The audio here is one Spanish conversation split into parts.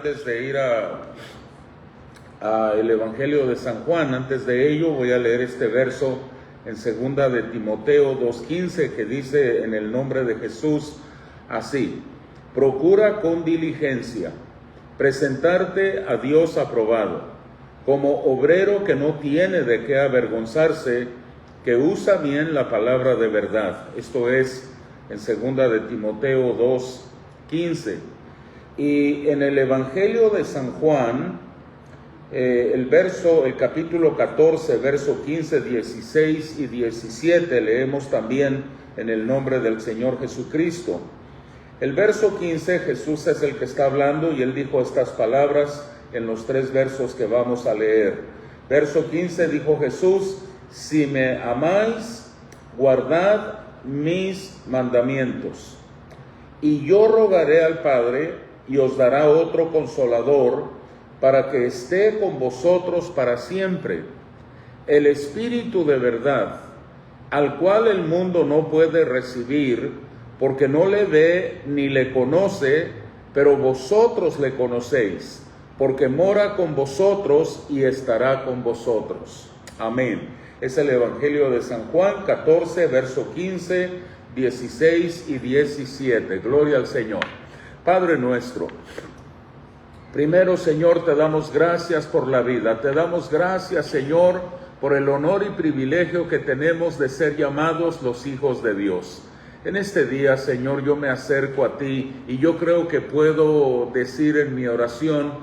antes de ir a el Evangelio de San Juan, antes de ello voy a leer este verso en segunda de Timoteo 2:15, que dice en el nombre de Jesús así: procura con diligencia presentarte a Dios aprobado, como obrero que no tiene de qué avergonzarse, que usa bien la palabra de verdad. Esto es en segunda de Timoteo 2:15. Y en el Evangelio de San Juan, el capítulo 14, verso 15, 16 y 17, leemos también en el nombre del Señor Jesucristo. El verso 15, Jesús es el que está hablando y él dijo estas palabras en los 3 versos que vamos a leer. Verso 15 dijo Jesús: si me amáis, guardad mis mandamientos. Y yo rogaré al Padre y os dará otro consolador para que esté con vosotros para siempre, el Espíritu de verdad, al cual el mundo no puede recibir, porque no le ve ni le conoce, pero vosotros le conocéis, porque mora con vosotros y estará con vosotros. Amén. Es el Evangelio de San Juan 14, verso 15, 16 y 17. Gloria al Señor. Padre nuestro, primero, Señor, te damos gracias por la vida. Te damos gracias, Señor, por el honor y privilegio que tenemos de ser llamados los hijos de Dios. En este día, Señor, yo me acerco a ti y yo creo que puedo decir en mi oración,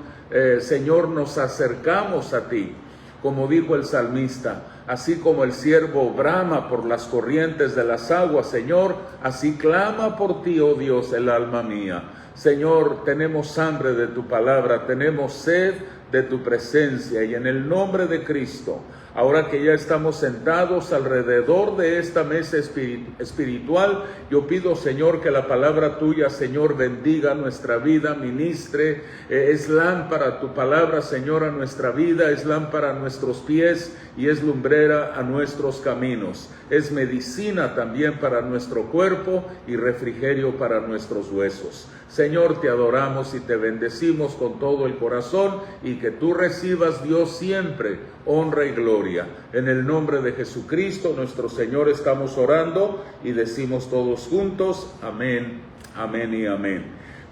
Señor, nos acercamos a ti. Como dijo el salmista, así como el siervo brama por las corrientes de las aguas, Señor, así clama por ti, oh Dios, el alma mía. Señor, tenemos hambre de tu palabra, tenemos sed de tu presencia, y en el nombre de Cristo, ahora que ya estamos sentados alrededor de esta mesa espiritual, yo pido, Señor, que la palabra tuya, Señor, bendiga nuestra vida, ministre. Es lámpara tu palabra, Señor, a nuestra vida, es lámpara a nuestros pies y es lumbrera a nuestros caminos. Es medicina también para nuestro cuerpo y refrigerio para nuestros huesos. Señor, te adoramos y te bendecimos con todo el corazón, y que tú recibas, Dios, siempre honra y gloria. En el nombre de Jesucristo, nuestro Señor, estamos orando y decimos todos juntos, amén, amén y amén.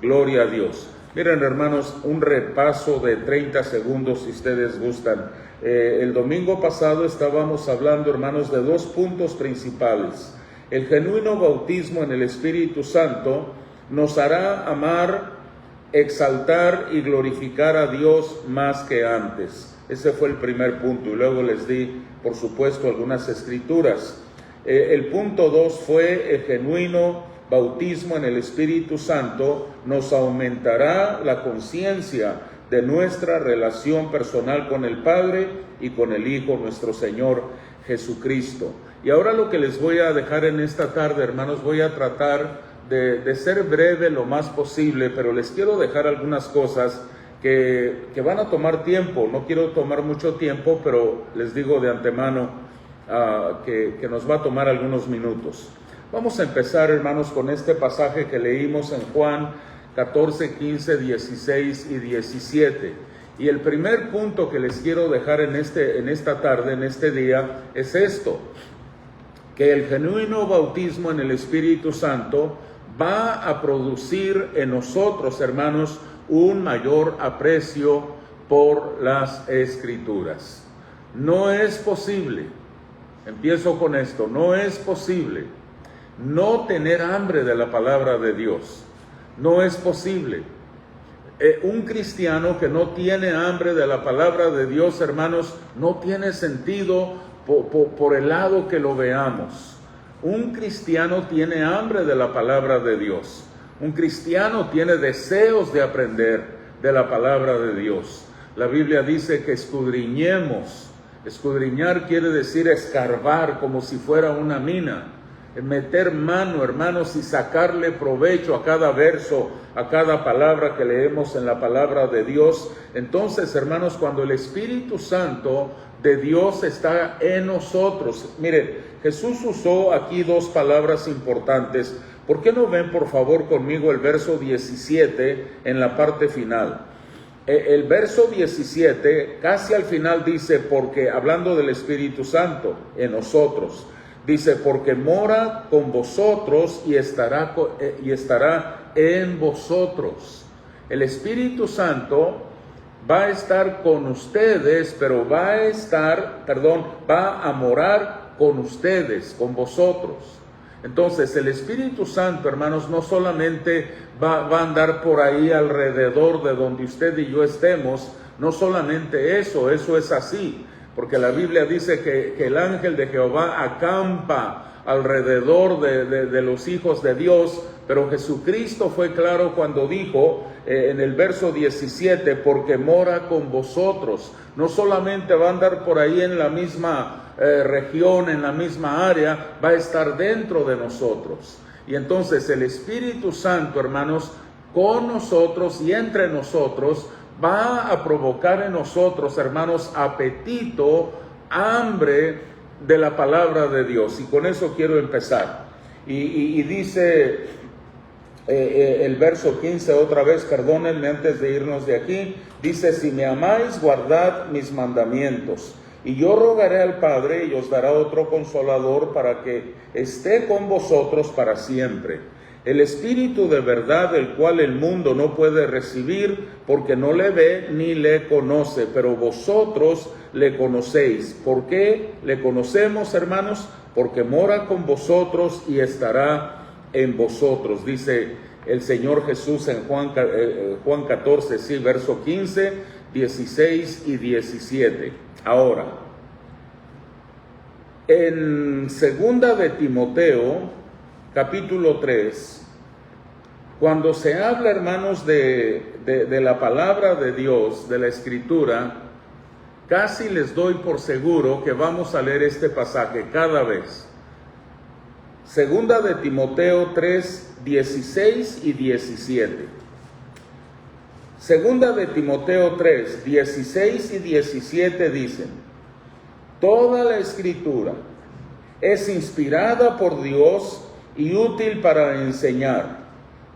Gloria a Dios. Miren, hermanos, un repaso de 30 segundos si ustedes gustan. El domingo pasado estábamos hablando, hermanos, de 2 puntos principales. El genuino bautismo en el Espíritu Santo nos hará amar, exaltar y glorificar a Dios más que antes. Ese fue el primer punto, y luego les di, por supuesto, algunas escrituras. El punto 2 fue: el genuino bautismo en el Espíritu Santo nos aumentará la conciencia de nuestra relación personal con el Padre y con el Hijo, nuestro Señor Jesucristo. Y ahora lo que les voy a dejar en esta tarde, hermanos, voy a tratar de ser breve lo más posible, pero les quiero dejar algunas cosas que van a tomar tiempo. No quiero tomar mucho tiempo, pero les digo de antemano que nos va a tomar algunos minutos. Vamos a empezar, hermanos, con este pasaje que leímos en Juan 14, 15, 16 y 17. Y el primer punto que les quiero dejar en esta tarde, en este día, es esto: que el genuino bautismo en el Espíritu Santo va a producir en nosotros, hermanos, un mayor aprecio por las Escrituras. No es posible, empiezo con esto, no es posible no tener hambre de la palabra de Dios. No es posible. Un cristiano que no tiene hambre de la palabra de Dios, hermanos, no tiene sentido por el lado que lo veamos. Un cristiano tiene hambre de la palabra de Dios. Un cristiano tiene deseos de aprender de la palabra de Dios. La Biblia dice que escudriñemos. Escudriñar quiere decir escarbar, como si fuera una mina. Meter mano, hermanos, y sacarle provecho a cada verso, a cada palabra que leemos en la palabra de Dios. Entonces, hermanos, cuando el Espíritu Santo de Dios está en nosotros, miren, Jesús usó aquí 2 palabras importantes. ¿Por qué no ven, por favor, conmigo el verso 17 en la parte final? El verso 17, casi al final dice, porque hablando del Espíritu Santo en nosotros, dice, porque mora con vosotros y estará en vosotros. El Espíritu Santo va a estar con ustedes, pero va a morar con ustedes, con vosotros. Entonces el Espíritu Santo, hermanos, no solamente va a andar por ahí alrededor de donde usted y yo estemos, no solamente eso es así, porque la Biblia dice que el ángel de Jehová acampa alrededor de los hijos de Dios, pero Jesucristo fue claro cuando dijo en el verso 17, porque mora con vosotros. No solamente va a andar por ahí en la misma región, en la misma área, va a estar dentro de nosotros. Y entonces el Espíritu Santo, hermanos, con nosotros y entre nosotros, va a provocar en nosotros, hermanos, apetito, hambre de la palabra de Dios. Y con eso quiero empezar. Y dice el verso 15 otra vez, perdónenme antes de irnos de aquí, dice, si me amáis, guardad mis mandamientos. Y yo rogaré al Padre y os dará otro consolador para que esté con vosotros para siempre. El Espíritu de verdad, el cual el mundo no puede recibir porque no le ve ni le conoce, pero vosotros le conocéis. ¿Por qué le conocemos, hermanos? Porque mora con vosotros y estará en vosotros, dice el Señor Jesús en Juan 14, sí, verso 15, 16 y 17. Ahora, en segunda de Timoteo, capítulo 3, cuando se habla, hermanos, de la palabra de Dios, de la Escritura, casi les doy por seguro que vamos a leer este pasaje cada vez. Segunda de Timoteo 3, 16 y 17. Segunda de Timoteo 3, 16 y 17 dicen, toda la Escritura es inspirada por Dios y útil para enseñar,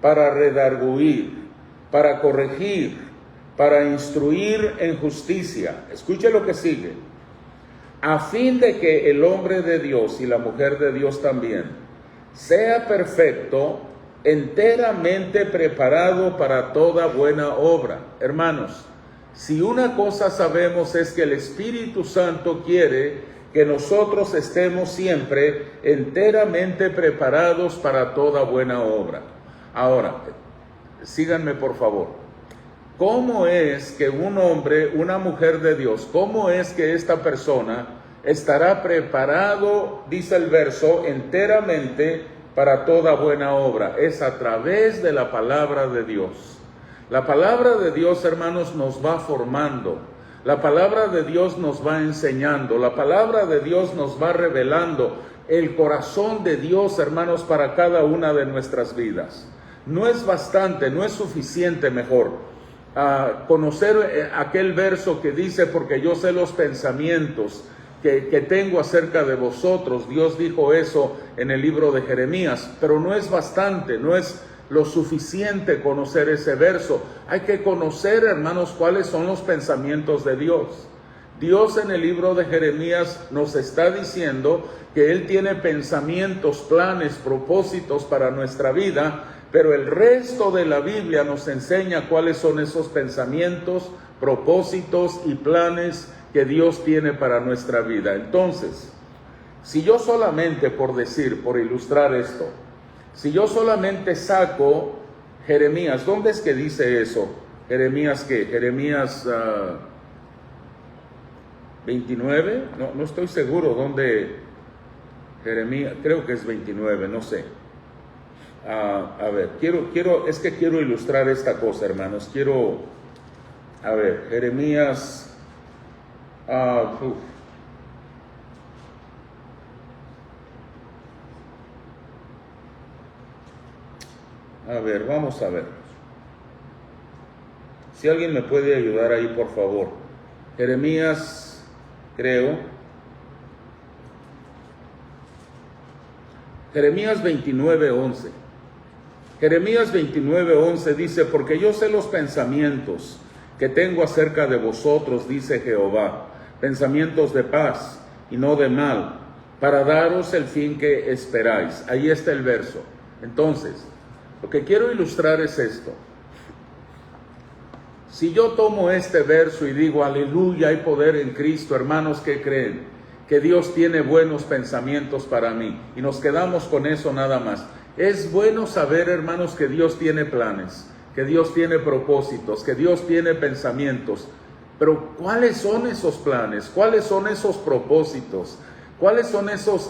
para redarguir, para corregir, para instruir en justicia. Escuche lo que sigue. A fin de que el hombre de Dios y la mujer de Dios también sea perfecto, enteramente preparado para toda buena obra. Hermanos, si una cosa sabemos es que el Espíritu Santo quiere que nosotros estemos siempre enteramente preparados para toda buena obra. Ahora, síganme por favor. ¿Cómo es que un hombre, una mujer de Dios, cómo es que esta persona estará preparado, dice el verso, enteramente para toda buena obra? Es a través de la palabra de Dios. La palabra de Dios, hermanos, nos va formando. La palabra de Dios nos va enseñando. La palabra de Dios nos va revelando el corazón de Dios, hermanos, para cada una de nuestras vidas. No es bastante, no es suficiente, mejor conocer aquel verso que dice, porque yo sé los pensamientos que tengo acerca de vosotros. Dios dijo eso en el libro de Jeremías, pero no es bastante, no es lo suficiente conocer ese verso. Hay que conocer, hermanos, cuáles son los pensamientos de Dios. Dios en el libro de Jeremías nos está diciendo que Él tiene pensamientos, planes, propósitos para nuestra vida, pero el resto de la Biblia nos enseña cuáles son esos pensamientos, propósitos y planes que Dios tiene para nuestra vida. Entonces, si yo solamente, por ilustrar esto, si yo solamente saco Jeremías, ¿dónde es que dice eso? Jeremías, ¿qué? Jeremías 29, no estoy seguro dónde. Jeremías, creo que es 29, no sé. A ver, quiero ilustrar esta cosa, hermanos. Jeremías. A ver, vamos a ver. Si alguien me puede ayudar ahí, por favor. Jeremías, creo. Jeremías 29:11. Jeremías 29:11 dice, porque yo sé los pensamientos que tengo acerca de vosotros, dice Jehová, pensamientos de paz y no de mal, para daros el fin que esperáis. Ahí está el verso. Entonces, lo que quiero ilustrar es esto. Si yo tomo este verso y digo, aleluya, hay poder en Cristo, hermanos, ¿qué creen? Que Dios tiene buenos pensamientos para mí, y nos quedamos con eso nada más. Es bueno saber, hermanos, que Dios tiene planes, que Dios tiene propósitos, que Dios tiene pensamientos. Pero ¿cuáles son esos planes? ¿Cuáles son esos propósitos? ¿Cuáles son esos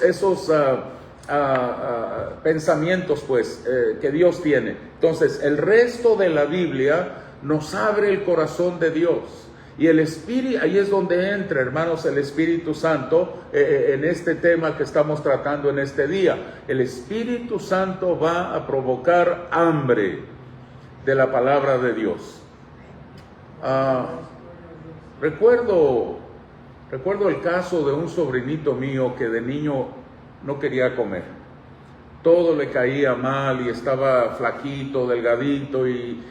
pensamientos, pues, que Dios tiene? Entonces, el resto de la Biblia nos abre el corazón de Dios. Y el Espíritu, ahí es donde entra, hermanos, el Espíritu Santo en este tema que estamos tratando en este día. El Espíritu Santo va a provocar hambre de la palabra de Dios. Recuerdo el caso de un sobrinito mío que de niño no quería comer. Todo le caía mal y estaba flaquito, delgadito y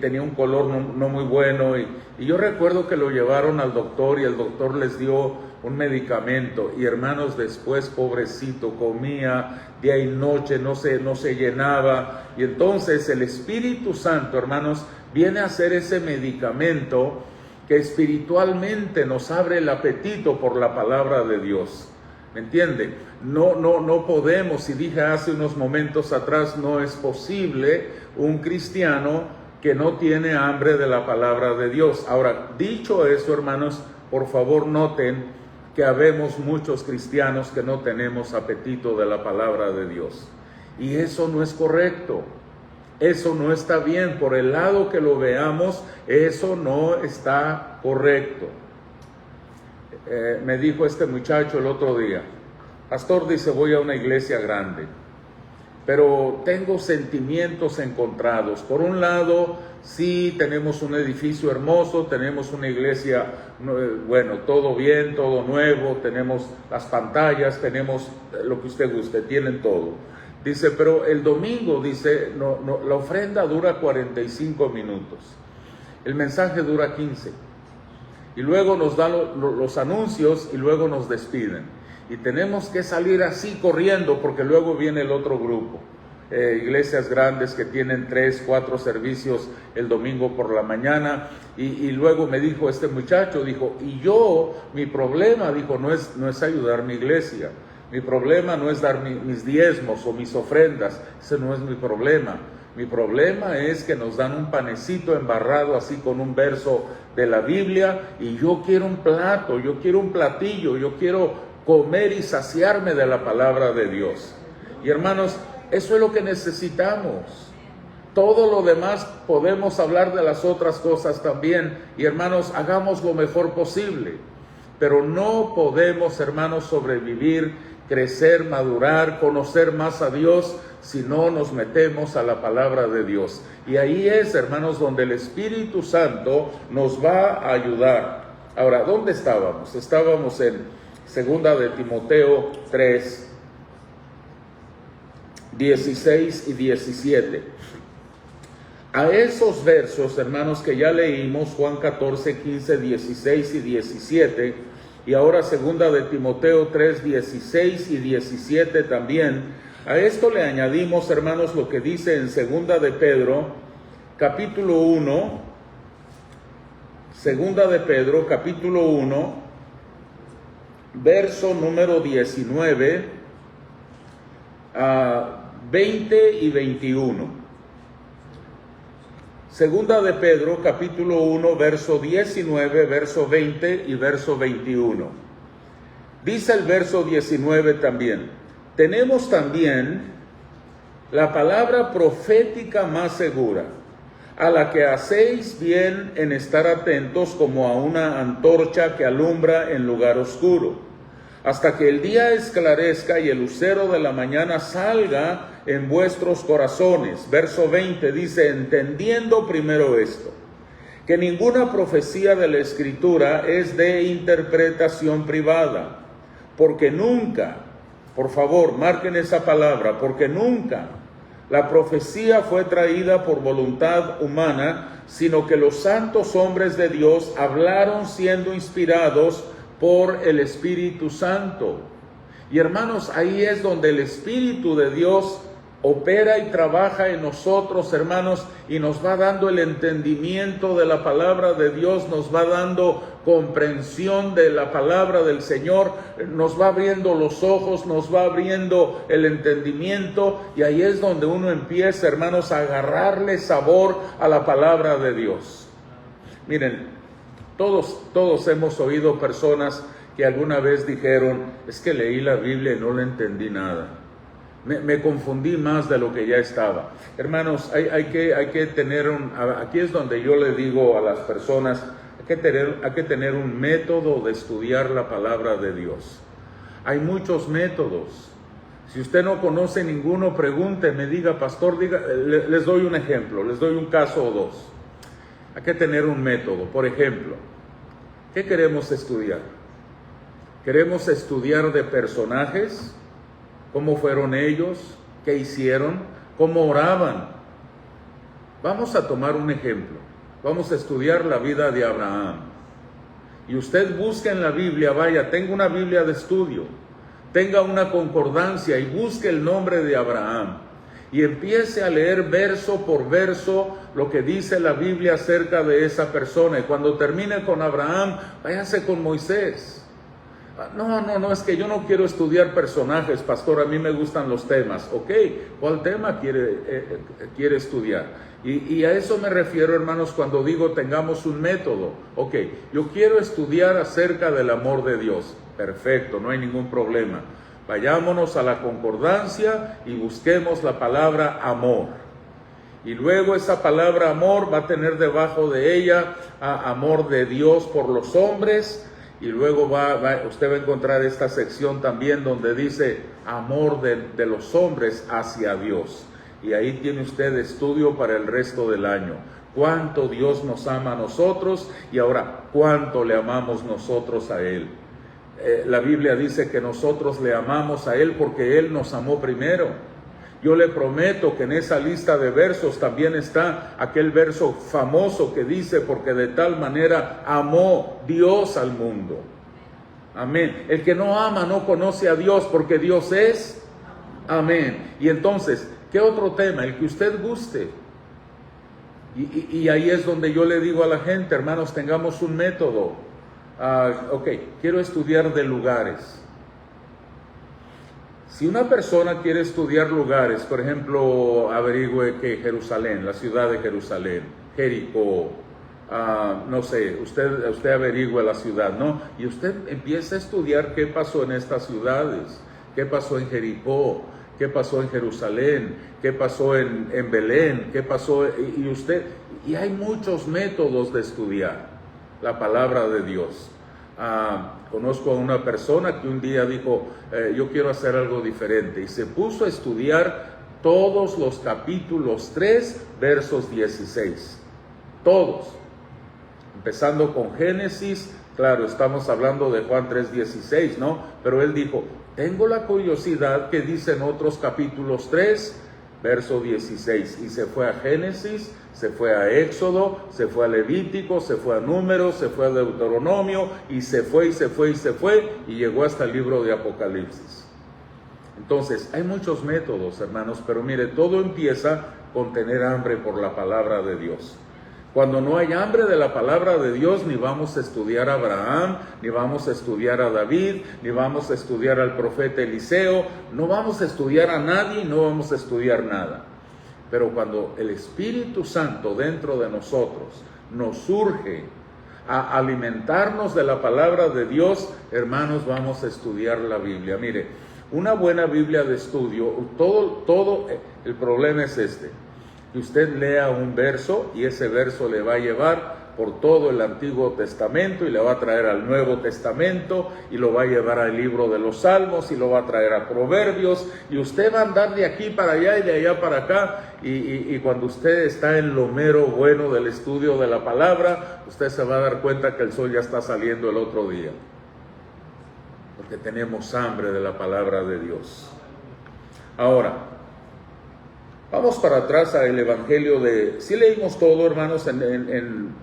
tenía un color no muy bueno. Y yo recuerdo que lo llevaron al doctor y el doctor les dio un medicamento. Y hermanos, después, pobrecito, comía día y noche, no se llenaba. Y entonces el Espíritu Santo, hermanos, viene a hacer ese medicamento que espiritualmente nos abre el apetito por la palabra de Dios. ¿Me entiende? No podemos, y dije hace unos momentos atrás, no es posible un cristiano que no tiene hambre de la palabra de Dios. Ahora, dicho eso, hermanos, por favor noten que habemos muchos cristianos que no tenemos apetito de la palabra de Dios. Y eso no es correcto. Eso no está bien. Por el lado que lo veamos, eso no está correcto. Me dijo este muchacho el otro día, pastor, dice, voy a una iglesia grande, pero tengo sentimientos encontrados. Por un lado, sí, tenemos un edificio hermoso, tenemos una iglesia, bueno, todo bien, todo nuevo, tenemos las pantallas, tenemos lo que usted guste, tienen todo. Dice, pero el domingo, dice, la ofrenda dura 45 minutos, el mensaje dura 15. Y luego nos dan los anuncios y luego nos despiden. Y tenemos que salir así corriendo porque luego viene el otro grupo. Iglesias grandes que tienen 3, 4 servicios el domingo por la mañana. Y luego me dijo este muchacho, dijo, y yo, mi problema, dijo, no es ayudar mi iglesia. Mi problema no es dar mis diezmos o mis ofrendas. Ese no es mi problema. Mi problema es que nos dan un panecito embarrado así con un verso de la Biblia y yo quiero un plato, yo quiero un platillo, yo quiero comer y saciarme de la palabra de Dios. Y hermanos, eso es lo que necesitamos. Todo lo demás podemos hablar de las otras cosas también. Y hermanos, hagamos lo mejor posible. Pero no podemos, hermanos, sobrevivir, crecer, madurar, conocer más a Dios si no nos metemos a la palabra de Dios. Y ahí es, hermanos, donde el Espíritu Santo nos va a ayudar. Ahora, ¿dónde estábamos? Estábamos en 2 de Timoteo 3, 16 y 17. A esos versos, hermanos, que ya leímos, Juan 14, 15, 16 y 17, y ahora 2 de Timoteo 3, 16 y 17 también. A esto le añadimos, hermanos, lo que dice en 2 de Pedro, capítulo 1, 2 de Pedro, capítulo 1, verso número 19, 20 y 21. 2 de Pedro, capítulo 1, verso 19, verso 20 y verso 21. Dice el verso 19 también, tenemos también la palabra profética más segura, a la que hacéis bien en estar atentos como a una antorcha que alumbra en lugar oscuro, hasta que el día esclarezca y el lucero de la mañana salga en vuestros corazones. Verso 20 dice, entendiendo primero esto, que ninguna profecía de la Escritura es de interpretación privada, porque nunca, por favor, marquen esa palabra, porque nunca La profecía fue traída por voluntad humana, sino que los santos hombres de Dios hablaron siendo inspirados por el Espíritu Santo. Y hermanos, ahí es donde el Espíritu de Dios opera y trabaja en nosotros, hermanos, y nos va dando el entendimiento de la palabra de Dios, nos va dando comprensión de la palabra del Señor, nos va abriendo los ojos, nos va abriendo el entendimiento, y ahí es donde uno empieza, hermanos, a agarrarle sabor a la palabra de Dios. Miren, todos hemos oído personas que alguna vez dijeron: es que leí la Biblia y no le entendí nada. Me confundí más de lo que ya estaba. Hermanos, hay que tener aquí es donde yo le digo a las personas, hay que tener un método de estudiar la palabra de Dios. Hay muchos métodos. Si usted no conoce ninguno, pregúnteme, diga: pastor, les doy un ejemplo, les doy un caso o dos. Hay que tener un método. Por ejemplo, ¿qué queremos estudiar? ¿Queremos estudiar de personajes? ¿Cómo fueron ellos? ¿Qué hicieron? ¿Cómo oraban? Vamos a tomar un ejemplo. Vamos a estudiar la vida de Abraham. Y usted busca en la Biblia, vaya, tenga una Biblia de estudio, tenga una concordancia y busque el nombre de Abraham. Y empiece a leer verso por verso lo que dice la Biblia acerca de esa persona. Y cuando termine con Abraham, váyase con Moisés. No, es que yo no quiero estudiar personajes, pastor, a mí me gustan los temas. Ok, ¿cuál tema quiere estudiar? Y a eso me refiero, hermanos, cuando digo tengamos un método. Ok, yo quiero estudiar acerca del amor de Dios. Perfecto, no hay ningún problema. Vayámonos a la concordancia y busquemos la palabra amor. Y luego esa palabra amor va a tener debajo de ella amor de Dios por los hombres. Y luego usted va a encontrar esta sección también donde dice amor de los hombres hacia Dios. Y ahí tiene usted estudio para el resto del año. Cuánto Dios nos ama a nosotros y ahora cuánto le amamos nosotros a Él. La Biblia dice que nosotros le amamos a Él porque Él nos amó primero. Yo le prometo que en esa lista de versos también está aquel verso famoso que dice: porque de tal manera amó Dios al mundo. Amén. El que no ama no conoce a Dios, porque Dios es. Amén. Y entonces, ¿qué otro tema? El que usted guste. Y ahí es donde yo le digo a la gente: hermanos, tengamos un método. Ok, quiero estudiar de lugares. Si una persona quiere estudiar lugares, por ejemplo, averigüe que Jerusalén, la ciudad de Jerusalén, Jericó, no sé, usted averigüe la ciudad, ¿no? Y usted empieza a estudiar qué pasó en estas ciudades, qué pasó en Jericó, qué pasó en Jerusalén, qué pasó en Belén, qué pasó, y hay muchos métodos de estudiar la palabra de Dios. Conozco a una persona que un día dijo: yo quiero hacer algo diferente, y se puso a estudiar todos los capítulos 3, versos 16, todos, empezando con Génesis. Claro, estamos hablando de Juan 3:16, ¿no? Pero él dijo: tengo la curiosidad que dicen otros capítulos 3, verso 16, y se fue a Génesis, se fue a Éxodo, se fue a Levítico, se fue a Números, se fue a Deuteronomio, y se fue, y llegó hasta el libro de Apocalipsis. Entonces, hay muchos métodos, hermanos, pero mire, todo empieza con tener hambre por la palabra de Dios. Cuando no hay hambre de la palabra de Dios, ni vamos a estudiar a Abraham, ni vamos a estudiar a David, ni vamos a estudiar al profeta Eliseo, no vamos a estudiar a nadie, no vamos a estudiar nada. Pero cuando el Espíritu Santo dentro de nosotros nos urge a alimentarnos de la palabra de Dios, hermanos, vamos a estudiar la Biblia. Mire, una buena Biblia de estudio, el problema es que usted lea un verso y ese verso le va a llevar por todo el Antiguo Testamento y le va a traer al Nuevo Testamento y lo va a llevar al libro de los Salmos y lo va a traer a Proverbios, y usted va a andar de aquí para allá y de allá para acá, y cuando usted está en lo mero bueno del estudio de la palabra, usted se va a dar cuenta que el sol ya está saliendo el otro día, porque tenemos hambre de la palabra de Dios. Ahora, Vamos para atrás al Evangelio de... ¿Sí leímos todo, hermanos, en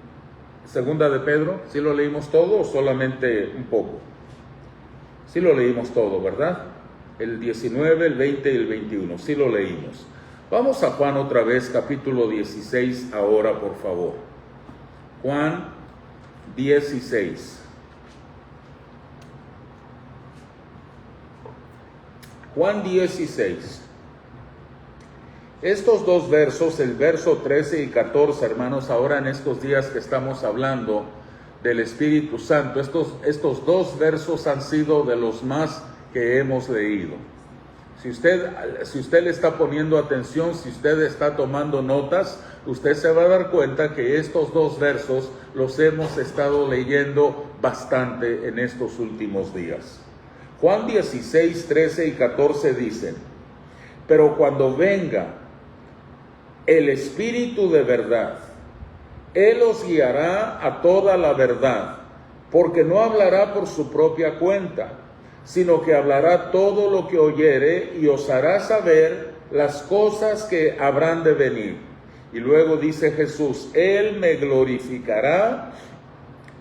Segunda de Pedro? ¿Sí lo leímos todo o solamente un poco? Sí lo leímos todo, ¿verdad? El 19, el 20 y el 21, sí lo leímos. Vamos a Juan otra vez, capítulo 16 ahora, por favor. Juan 16. Juan 16. Estos dos versos, el verso 13 y 14, hermanos, ahora en estos días que estamos hablando del Espíritu Santo, estos dos versos han sido de los más que hemos leído. Si usted le está poniendo atención, si usted está tomando notas, usted se va a dar cuenta que estos dos versos los hemos estado leyendo bastante en estos últimos días. Juan 16, 13 y 14 dicen: pero cuando venga el Espíritu de verdad, Él os guiará a toda la verdad, porque no hablará por su propia cuenta, sino que hablará todo lo que oyere y os hará saber las cosas que habrán de venir. Y luego dice Jesús: Él me glorificará,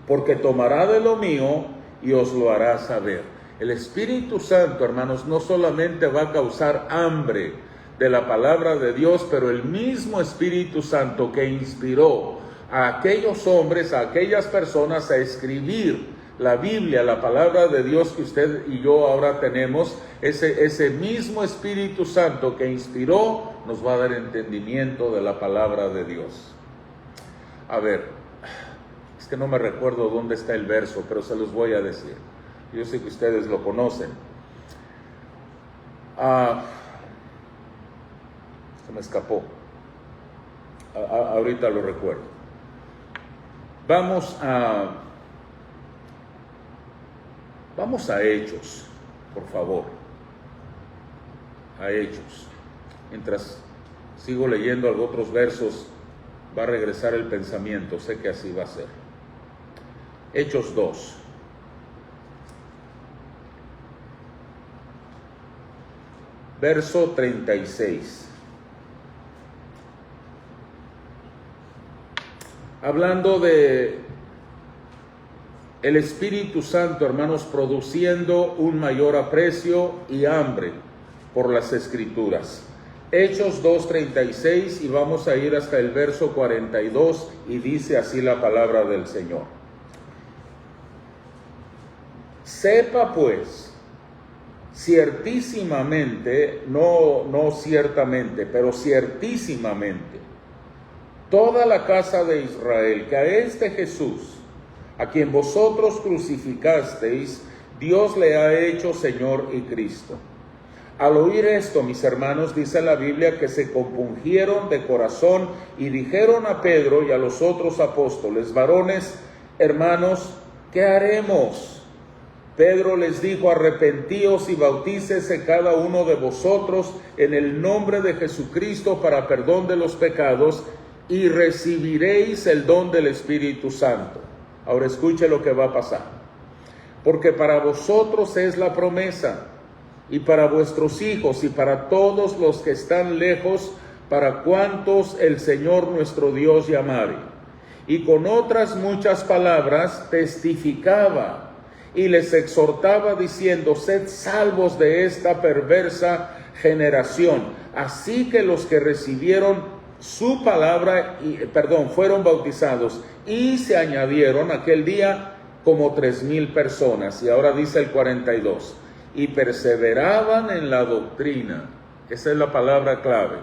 porque tomará de lo mío y os lo hará saber. El Espíritu Santo, hermanos, no solamente va a causar hambre de la palabra de Dios, pero el mismo Espíritu Santo que inspiró a aquellos hombres, a aquellas personas a escribir la Biblia, la palabra de Dios que usted y yo ahora tenemos, ese mismo Espíritu Santo que inspiró nos va a dar entendimiento de la palabra de Dios. A ver, es que no me recuerdo dónde está el verso, pero se los voy a decir. Yo sé que ustedes lo conocen. Se me escapó. Ahorita lo recuerdo. Vamos a Hechos, por favor. A Hechos. Mientras sigo leyendo otros versos, va a regresar el pensamiento. Sé que así va a ser. Hechos 2. Verso 36. Hablando de el Espíritu Santo, hermanos, produciendo un mayor aprecio y hambre por las Escrituras. Hechos 2:36, y vamos a ir hasta el verso 42, y dice así la palabra del Señor. Sepa pues, ciertísimamente, no ciertamente, pero ciertísimamente, toda la casa de Israel, que a este Jesús, a quien vosotros crucificasteis, Dios le ha hecho Señor y Cristo. Al oír esto, mis hermanos, dice la Biblia que se compungieron de corazón y dijeron a Pedro y a los otros apóstoles: varones, hermanos, ¿qué haremos? Pedro les dijo: arrepentíos y bautícese cada uno de vosotros en el nombre de Jesucristo para perdón de los pecados, y recibiréis el don del Espíritu Santo. Ahora escuche lo que va a pasar. Porque para vosotros es la promesa, y para vuestros hijos, y para todos los que están lejos, para cuantos el Señor nuestro Dios llamare. Y con otras muchas palabras testificaba y les exhortaba diciendo: sed salvos de esta perversa generación. Así que los que recibieron su palabra, fueron bautizados, y se añadieron aquel día como 3,000 personas. Y ahora dice el 42, y perseveraban en la doctrina. Esa es la palabra clave.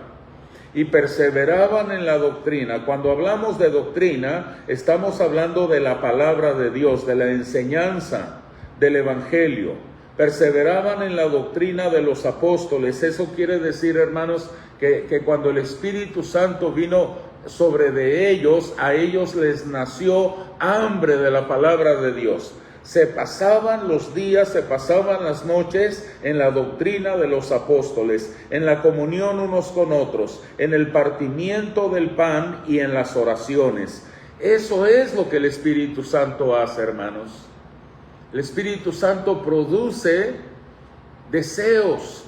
Y perseveraban en la doctrina. Cuando hablamos de doctrina, estamos hablando de la palabra de Dios, de la enseñanza del Evangelio. Perseveraban en la doctrina de los apóstoles. Eso quiere decir, hermanos, que cuando el Espíritu Santo vino sobre de ellos, a ellos les nació hambre de la palabra de Dios. Se pasaban los días, se pasaban las noches en la doctrina de los apóstoles, en la comunión unos con otros, en el partimiento del pan y en las oraciones. Eso es lo que el Espíritu Santo hace, hermanos. El Espíritu Santo produce deseos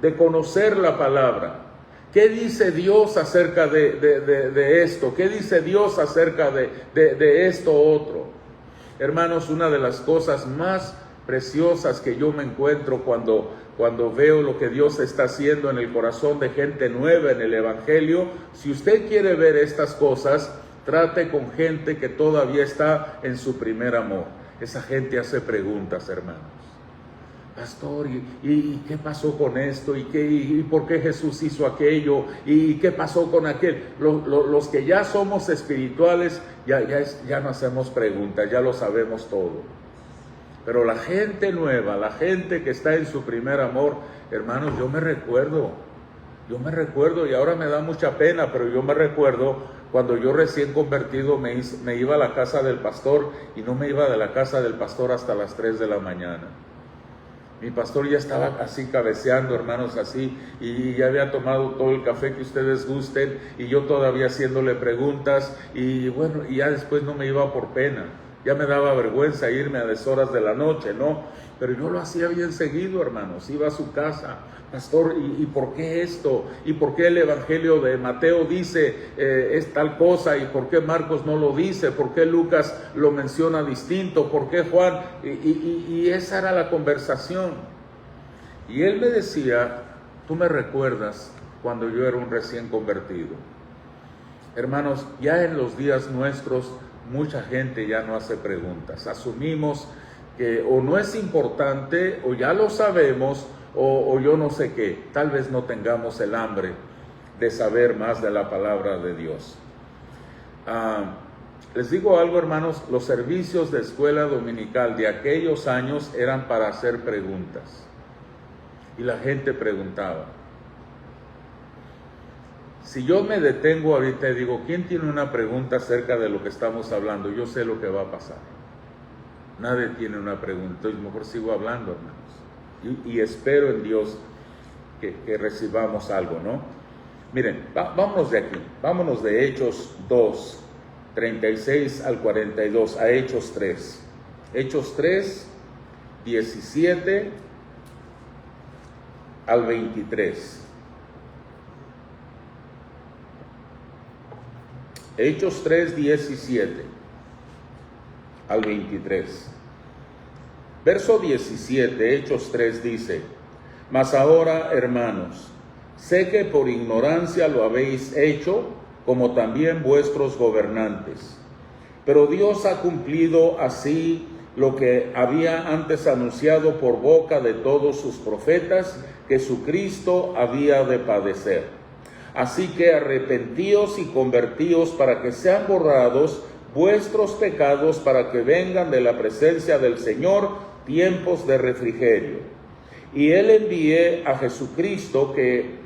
de conocer la palabra, ¿Qué dice Dios acerca de esto? ¿Qué dice Dios acerca de esto otro? Hermanos, una de las cosas más preciosas que yo me encuentro cuando veo lo que Dios está haciendo en el corazón de gente nueva en el Evangelio, si usted quiere ver estas cosas, trate con gente que todavía está en su primer amor. Esa gente hace preguntas, hermanos. Pastor, ¿y qué pasó con esto? ¿Y por qué Jesús hizo aquello? ¿Y qué pasó con aquel? Los que ya somos espirituales, ya no hacemos preguntas, ya lo sabemos todo. Pero la gente nueva, la gente que está en su primer amor, hermanos, yo me recuerdo, y ahora me da mucha pena, pero yo me recuerdo cuando yo recién convertido me iba a la casa del pastor, y no me iba de la casa del pastor hasta las 3 de la mañana. Mi pastor ya estaba así cabeceando, hermanos, así, y ya había tomado todo el café que ustedes gusten, y yo todavía haciéndole preguntas, y bueno, y ya después no me iba por pena, ya me daba vergüenza irme a deshoras de la noche, ¿no? Pero yo lo hacía bien seguido, hermanos, iba a su casa. Pastor, ¿y por qué esto? ¿Y por qué el Evangelio de Mateo dice es tal cosa? ¿Y por qué Marcos no lo dice? ¿Por qué Lucas lo menciona distinto? ¿Por qué Juan? Y esa era la conversación. Y él me decía, tú me recuerdas cuando yo era un recién convertido. Hermanos, ya en los días nuestros, mucha gente ya no hace preguntas. Asumimos que o no es importante, o ya lo sabemos, o yo no sé qué. Tal vez no tengamos el hambre de saber más de la palabra de Dios. Les digo algo, hermanos, los servicios de escuela dominical de aquellos años eran para hacer preguntas. Y la gente preguntaba. Si yo me detengo ahorita y digo, ¿quién tiene una pregunta acerca de lo que estamos hablando? Yo sé lo que va a pasar. Nadie tiene una pregunta, entonces mejor sigo hablando, hermanos. Y espero en Dios que recibamos algo, ¿no? Miren, vámonos de aquí, vámonos de Hechos 2, 36 al 42, a Hechos 3. Hechos 3, 17 al 23. Hechos 3, 17 al 23. Verso 17, Hechos 3 dice, mas ahora, hermanos, sé que por ignorancia lo habéis hecho, como también vuestros gobernantes. Pero Dios ha cumplido así lo que había antes anunciado por boca de todos sus profetas, que su Cristo había de padecer. Así que arrepentíos y convertíos para que sean borrados vuestros pecados, para que vengan de la presencia del Señor tiempos de refrigerio. Y Él envié a Jesucristo, que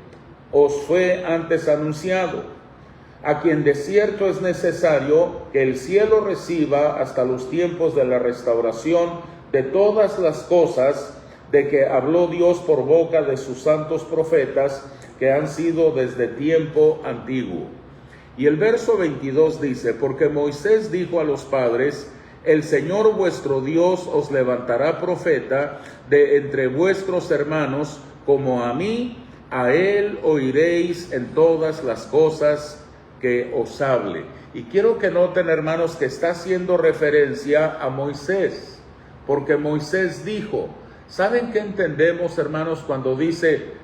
os fue antes anunciado, a quien de cierto es necesario que el cielo reciba hasta los tiempos de la restauración de todas las cosas de que habló Dios por boca de sus santos profetas, que han sido desde tiempo antiguo. Y el verso 22 dice, porque Moisés dijo a los padres, el Señor vuestro Dios os levantará profeta de entre vuestros hermanos, como a mí, a él oiréis en todas las cosas que os hable. Y quiero que noten, hermanos, que está haciendo referencia a Moisés, porque Moisés dijo. ¿Saben qué entendemos, hermanos, cuando dice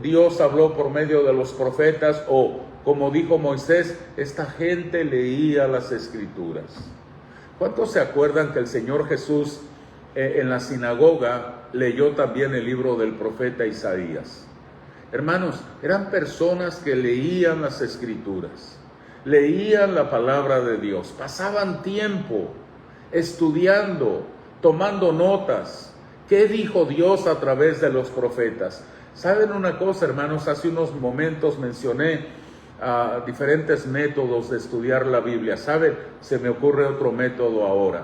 Dios habló por medio de los profetas? O como dijo Moisés, esta gente leía las Escrituras. ¿Cuántos se acuerdan que el Señor Jesús en la sinagoga leyó también el libro del profeta Isaías? Hermanos, eran personas que leían las Escrituras, leían la palabra de Dios, pasaban tiempo estudiando, tomando notas. ¿Qué dijo Dios a través de los profetas? ¿Saben una cosa, hermanos? Hace unos momentos mencioné diferentes métodos de estudiar la Biblia. ¿Saben? Se me ocurre otro método ahora.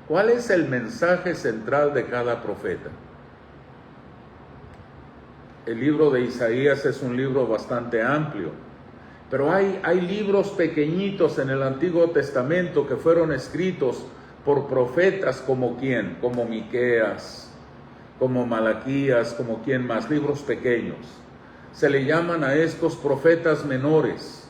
¿Cuál es el mensaje central de cada profeta? El libro de Isaías es un libro bastante amplio, pero hay libros pequeñitos en el Antiguo Testamento que fueron escritos por profetas como ¿quién? Como Miqueas, como Malaquías, como quién más, libros pequeños. se le llaman a estos profetas menores.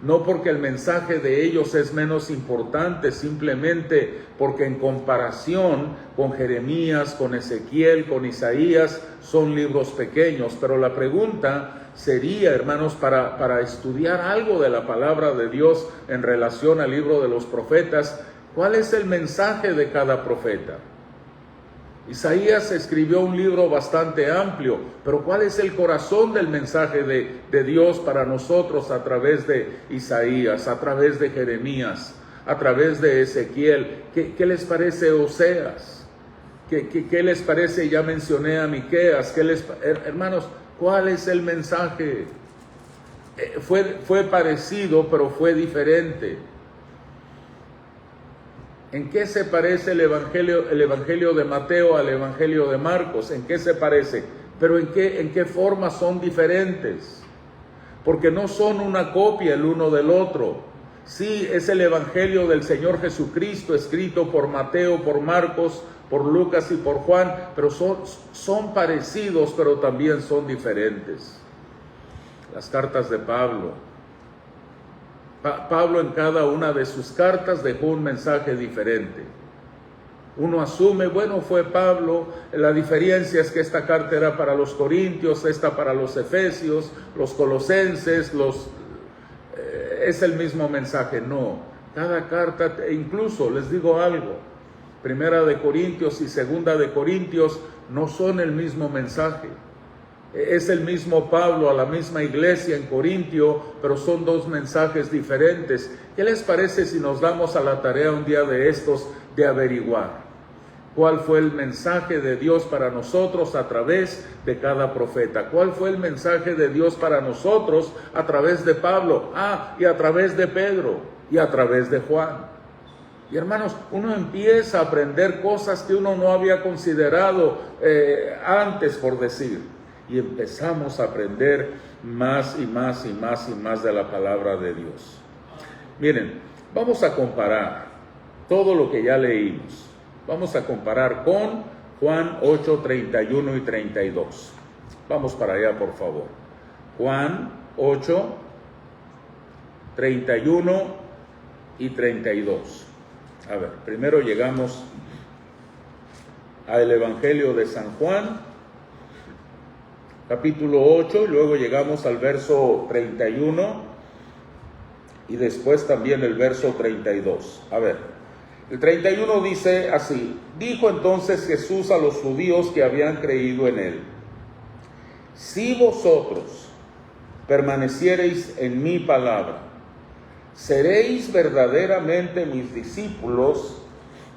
No porque el mensaje de ellos es menos importante, simplemente porque en comparación con Jeremías, con Ezequiel, con Isaías, son libros pequeños. Pero la pregunta sería, hermanos, para estudiar algo de la palabra de Dios en relación al libro de los profetas, ¿cuál es el mensaje de cada profeta? Isaías escribió un libro bastante amplio, pero ¿cuál es el corazón del mensaje de Dios para nosotros a través de Isaías, a través de Jeremías, a través de Ezequiel? ¿Qué les parece Oseas? ¿Qué les parece? Ya mencioné a Miqueas. Hermanos, ¿cuál es el mensaje? Fue parecido, pero fue diferente. ¿En qué se parece el evangelio de Mateo al evangelio de Marcos? ¿En qué se parece? Pero ¿en qué forma son diferentes? Porque no son una copia el uno del otro. Sí, es el evangelio del Señor Jesucristo escrito por Mateo, por Marcos, por Lucas y por Juan, pero son parecidos, pero también son diferentes. Las cartas de Pablo. Pablo en cada una de sus cartas dejó un mensaje diferente. Uno asume, bueno, fue Pablo, la diferencia es que esta carta era para los corintios, esta para los efesios, los colosenses, es el mismo mensaje. No, cada carta, incluso les digo algo, Primera de Corintios y Segunda de Corintios no son el mismo mensaje. Es el mismo Pablo a la misma iglesia en Corintio, pero son dos mensajes diferentes. ¿Qué les parece si nos damos a la tarea un día de estos de averiguar cuál fue el mensaje de Dios para nosotros a través de cada profeta? ¿Cuál fue el mensaje de Dios para nosotros a través de Pablo? Y a través de Pedro y a través de Juan. Y hermanos, uno empieza a aprender cosas que uno no había considerado antes, por decir. Y empezamos a aprender más y más y más y más de la palabra de Dios. Miren, vamos a comparar todo lo que ya leímos. Vamos a comparar con Juan 8, 31 y 32. Vamos para allá, por favor. Juan 8, 31 y 32. A ver, primero llegamos al Evangelio de San Juan, capítulo 8, y luego llegamos al verso 31 y después también el verso 32. A ver, el 31 dice así: dijo entonces Jesús a los judíos que habían creído en él: si vosotros permaneciereis en mi palabra, seréis verdaderamente mis discípulos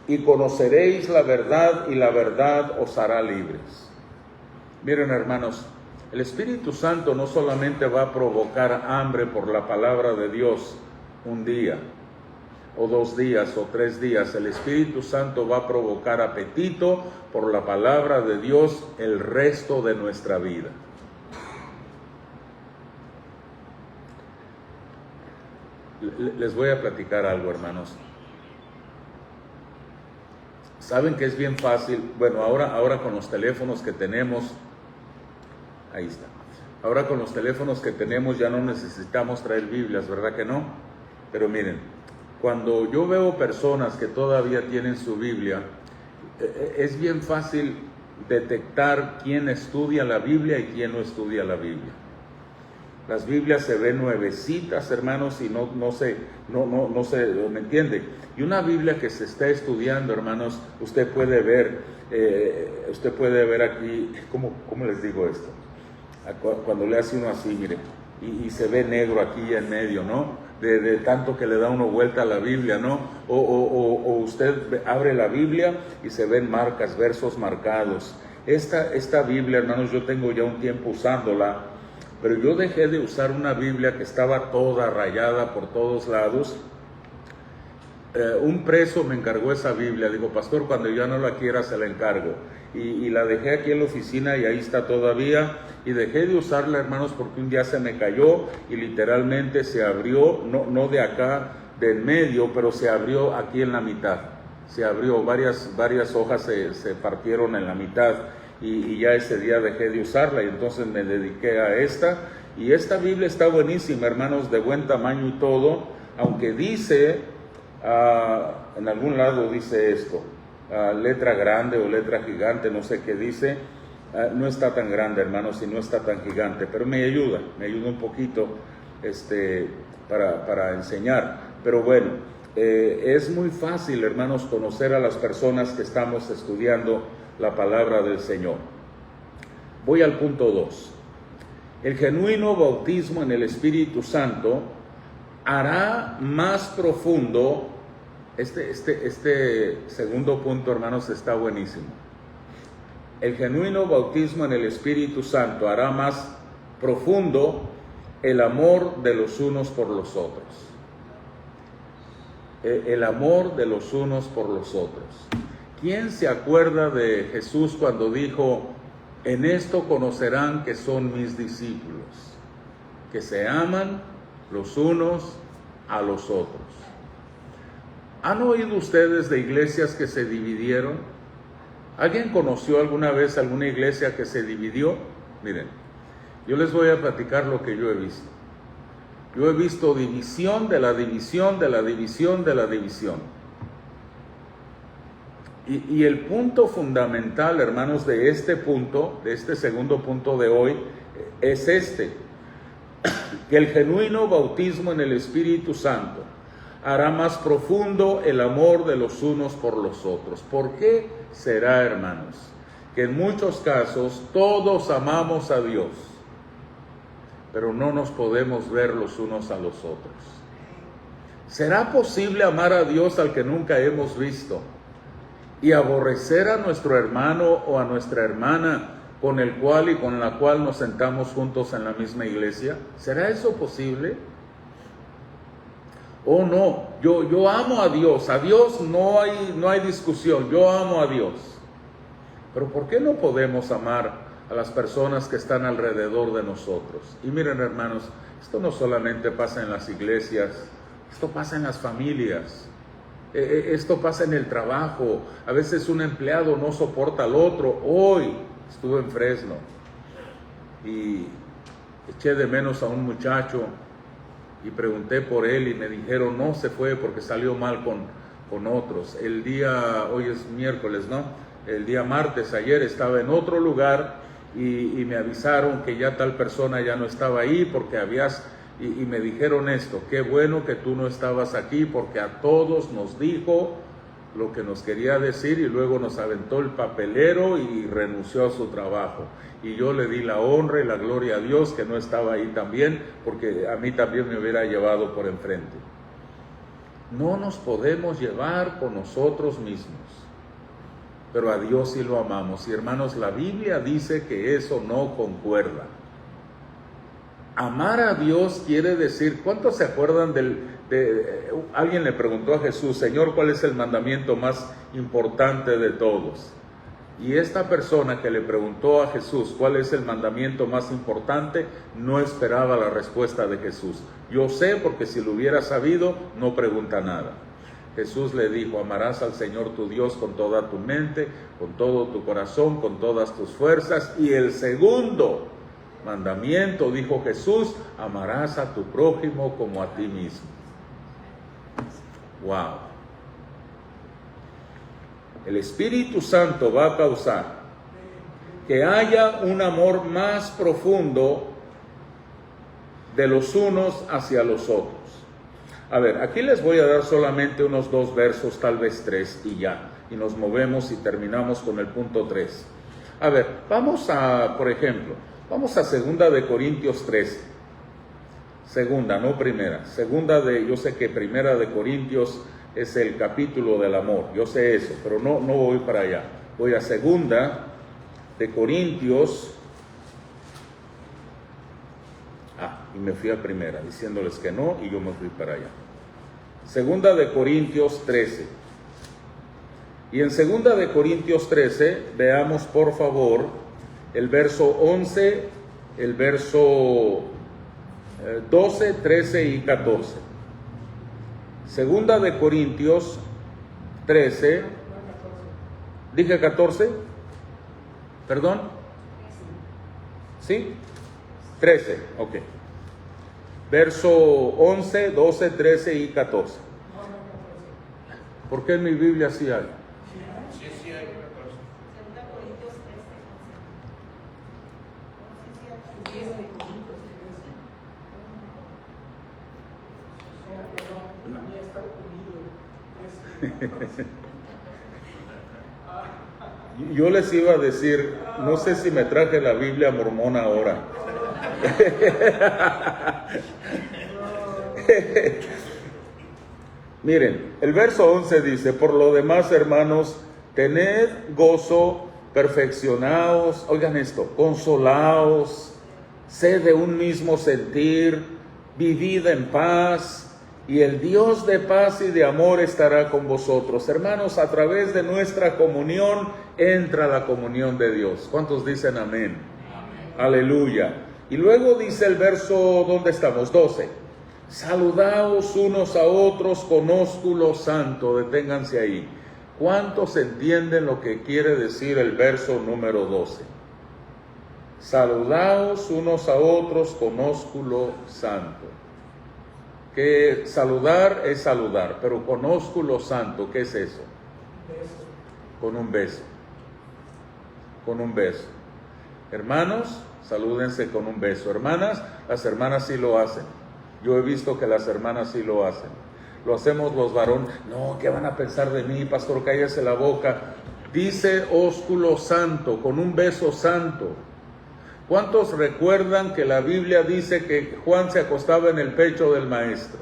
y conoceréis la verdad, y la verdad os hará libres. Miren, hermanos, el Espíritu Santo no solamente va a provocar hambre por la palabra de Dios un día, o 2 días, o 3 días. El Espíritu Santo va a provocar apetito por la palabra de Dios el resto de nuestra vida. Les voy a platicar algo, hermanos. Saben que es bien fácil, bueno, ahora con los teléfonos que tenemos, ahí está. Ahora con los teléfonos que tenemos ya no necesitamos traer Biblias, ¿verdad que no? Pero miren, cuando yo veo personas que todavía tienen su Biblia, es bien fácil detectar quién estudia la Biblia y quién no estudia la Biblia. Las Biblias se ven nuevecitas, hermanos, y no se, ¿me entiende? Y una Biblia que se está estudiando, hermanos, usted puede ver aquí, ¿cómo les digo esto? Cuando le hace uno así, mire, y se ve negro aquí en medio, ¿no? De tanto que le da uno vuelta a la Biblia, ¿no? O usted abre la Biblia y se ven marcas, versos marcados. Esta Biblia, hermanos, yo tengo ya un tiempo usándola, pero yo dejé de usar una Biblia que estaba toda rayada por todos lados. Un preso me encargó esa Biblia. Digo, pastor, cuando ya no la quiera se la encargo. Y la dejé aquí en la oficina y ahí está todavía. Y dejé de usarla, hermanos, porque un día se me cayó y literalmente se abrió, no de acá, de en medio, pero se abrió aquí en la mitad. Se abrió, varias hojas se partieron en la mitad. y ya ese día dejé de usarla y entonces me dediqué a esta. Y esta Biblia está buenísima, hermanos, de buen tamaño y todo, aunque dice, en algún lado dice esto, letra grande o letra gigante, no sé qué dice, no está tan grande, hermanos, y no está tan gigante, pero me ayuda un poquito para enseñar. Pero bueno, es muy fácil, hermanos, conocer a las personas que estamos estudiando la palabra del Señor. Voy al punto 2. El genuino bautismo en el Espíritu Santo hará más profundo. Este segundo punto, hermanos, está buenísimo. El genuino bautismo en el Espíritu Santo hará más profundo el amor de los unos por los otros. El amor de los unos por los otros. ¿Quién se acuerda de Jesús cuando dijo: en esto conocerán que son mis discípulos, que se aman los unos a los otros? ¿Han oído ustedes de iglesias que se dividieron? ¿Alguien conoció alguna vez alguna iglesia que se dividió? Miren, yo les voy a platicar lo que yo he visto. Yo he visto división de la división, de la división, de la división. Y el punto fundamental, hermanos, de este punto, de este segundo punto de hoy, es que el genuino bautismo en el Espíritu Santo hará más profundo el amor de los unos por los otros. ¿Por qué será, hermanos? Que en muchos casos todos amamos a Dios, pero no nos podemos ver los unos a los otros. ¿Será posible amar a Dios al que nunca hemos visto y aborrecer a nuestro hermano o a nuestra hermana con el cual y con la cual nos sentamos juntos en la misma iglesia? ¿Será eso posible? Oh no, yo amo a Dios no hay discusión, yo amo a Dios. Pero ¿por qué no podemos amar a las personas que están alrededor de nosotros? Y miren, hermanos, esto no solamente pasa en las iglesias, esto pasa en las familias, esto pasa en el trabajo. A veces un empleado no soporta al otro. Hoy estuve en Fresno y eché de menos a un muchacho y pregunté por él y me dijeron no se fue porque salió mal con otros. Hoy es miércoles, ¿no? El día martes, ayer estaba en otro lugar y me avisaron que ya tal persona ya no estaba ahí porque y me dijeron esto: qué bueno que tú no estabas aquí porque a todos nos dijo lo que nos quería decir y luego nos aventó el papelero y renunció a su trabajo. Y yo le di la honra y la gloria a Dios que no estaba ahí también, porque a mí también me hubiera llevado por enfrente. No nos podemos llevar con nosotros mismos, pero a Dios sí lo amamos. Y hermanos, la Biblia dice que eso no concuerda. Amar a Dios quiere decir, ¿cuántos se acuerdan alguien le preguntó a Jesús: Señor, ¿cuál es el mandamiento más importante de todos? Y esta persona que le preguntó a Jesús cuál es el mandamiento más importante, no esperaba la respuesta de Jesús. Yo sé, porque si lo hubiera sabido, no pregunta nada. Jesús le dijo: amarás al Señor tu Dios con toda tu mente, con todo tu corazón, con todas tus fuerzas. Y el segundo mandamiento, dijo Jesús: amarás a tu prójimo como a ti mismo. Wow. El Espíritu Santo va a causar que haya un amor más profundo de los unos hacia los otros. A ver, aquí les voy a dar solamente unos 2 versos, tal vez 3 y ya. Y nos movemos y terminamos con el punto 3. A ver, vamos a 2 de Corintios 13. Segunda, no primera. Yo sé que Primera de Corintios es el capítulo del amor, yo sé eso, pero no voy para allá. Voy a 2 de Corintios. Y me fui a primera, diciéndoles que no, y yo me fui para allá. 2 de Corintios 13. Y en 2 de Corintios 13, veamos por favor el verso 11, el verso 12, 13 y 14. 2 de Corintios 13, ¿dije 14? ¿Perdón? ¿Sí? 13, ok. Verso 11, 12, 13 y 14. ¿Por qué en mi Biblia sí hay? Sí, hay 14. Yo les iba a decir, no sé si me traje la Biblia mormona ahora. Miren, el verso 11 dice: por lo demás, hermanos, tened gozo, perfeccionaos, oigan esto, consolaos, sed de un mismo sentir, vivid en paz, y el Dios de paz y de amor estará con vosotros. Hermanos, a través de nuestra comunión entra la comunión de Dios. ¿Cuántos dicen amén? Aleluya. Y luego dice el verso, ¿dónde estamos? 12. Saludaos unos a otros con ósculo santo. Deténganse ahí. ¿Cuántos entienden lo que quiere decir el verso número 12? Saludaos unos a otros con ósculo santo. Que saludar es saludar, pero con ósculo santo, ¿qué es eso? Con un beso. Con un beso. Hermanos, salúdense con un beso. Hermanas, las hermanas sí lo hacen. Yo he visto que las hermanas sí lo hacen. Lo hacemos los varones. No, ¿qué van a pensar de mí, pastor? Cállese la boca. Dice ósculo santo, con un beso santo. ¿Cuántos recuerdan que la Biblia dice que Juan se acostaba en el pecho del maestro?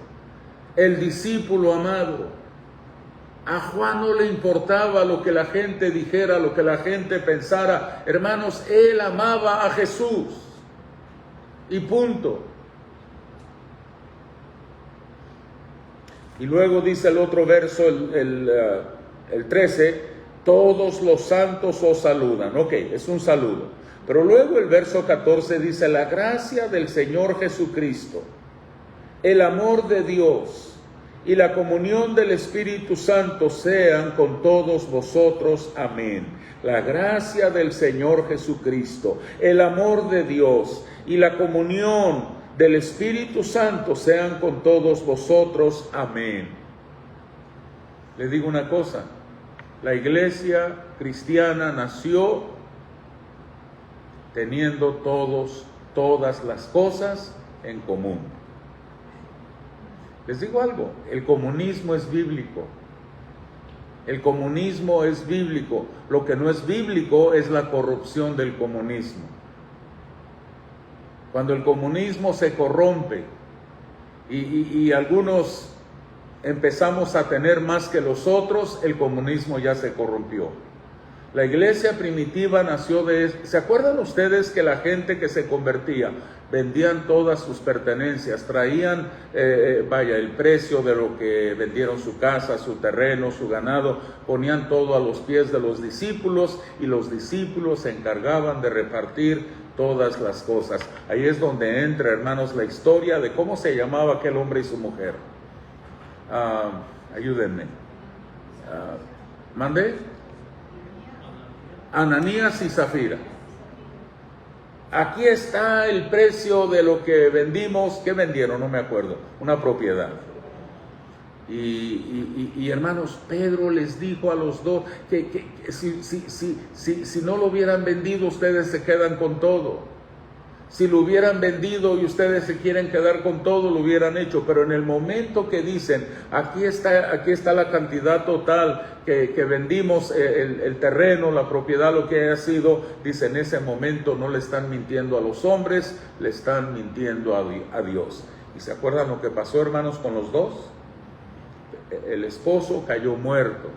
El discípulo amado. A Juan no le importaba lo que la gente dijera, lo que la gente pensara. Hermanos, él amaba a Jesús. Y punto. Y luego dice el otro verso, el 13, todos los santos os saludan. Ok, es un saludo. Pero luego el verso 14 dice: la gracia del Señor Jesucristo, el amor de Dios y la comunión del Espíritu Santo sean con todos vosotros. Amén. La gracia del Señor Jesucristo, el amor de Dios y la comunión del Espíritu Santo sean con todos vosotros. Amén. Les digo una cosa, la iglesia cristiana nació teniendo todas las cosas en común. Les digo algo, el comunismo es bíblico. El comunismo es bíblico. Lo que no es bíblico es la corrupción del comunismo. Cuando el comunismo se corrompe y algunos empezamos a tener más que los otros, el comunismo ya se corrompió. La iglesia primitiva nació ¿se acuerdan ustedes que la gente que se convertía vendían todas sus pertenencias, traían, el precio de lo que vendieron, su casa, su terreno, su ganado, ponían todo a los pies de los discípulos y los discípulos se encargaban de repartir todas las cosas? Ahí es donde entra, hermanos, la historia de cómo se llamaba aquel hombre y su mujer. Ayúdenme. ¿Mande? Ananías y Zafira. Aquí está el precio de lo que vendimos. ¿Qué vendieron? No me acuerdo. Una propiedad. Y hermanos, Pedro les dijo a los dos que si no lo hubieran vendido, ustedes se quedan con todo. Si lo hubieran vendido y ustedes se quieren quedar con todo, lo hubieran hecho. Pero en el momento que dicen, aquí está la cantidad total que vendimos, el terreno, la propiedad, lo que haya sido, dice, en ese momento no le están mintiendo a los hombres, le están mintiendo a Dios. ¿Y se acuerdan lo que pasó, hermanos, con los dos? El esposo cayó muerto.